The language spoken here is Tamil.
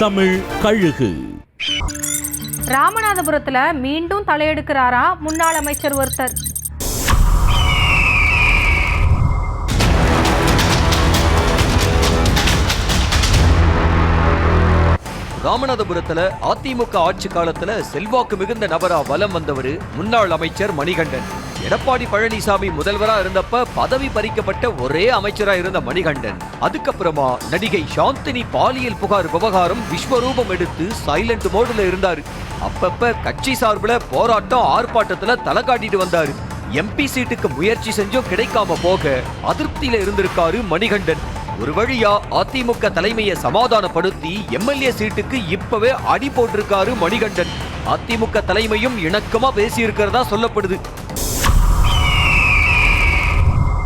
தமிழ் கழுகு. ராமநாதபுரத்துல மீண்டும் தலையெடுக்கிறாரா முன்னாள் அமைச்சர் ஒருத்தர். ராமநாதபுரத்துல அதிமுக ஆட்சி காலத்துல செல்வாக்கு மிகுந்த நபரா வலம் வந்தவர் முன்னாள் அமைச்சர் மணிகண்டன். எடப்பாடி பழனிசாமி முதல்வரா இருந்தப்ப பதவி பறிக்கப்பட்ட ஒரே அமைச்சரா இருந்த மணிகண்டன் அதுக்கப்புறமா நடிகை சாந்தினி பாலியல் புகார் விவகாரம் விஸ்வரூபம் எடுத்து சைலண்ட் மோடுல இருந்தாரு. அப்பப்ப கட்சி சார்பில் போராட்டம் ஆர்ப்பாட்டத்துல தலை காட்டிட்டு வந்தாரு. எம்பி சீட்டுக்கு முயற்சி செஞ்சும் கிடைக்காம போக அதிருப்தியில இருந்திருக்காரு மணிகண்டன். ஒரு வழியா அதிமுக தலைமையை சமாதானப்படுத்தி எம்எல்ஏ சீட்டுக்கு இப்பவே அடி போட்டிருக்காரு மணிகண்டன். அதிமுக தலைமையும் இணக்கமா பேசி இருக்கிறதா சொல்லப்படுது.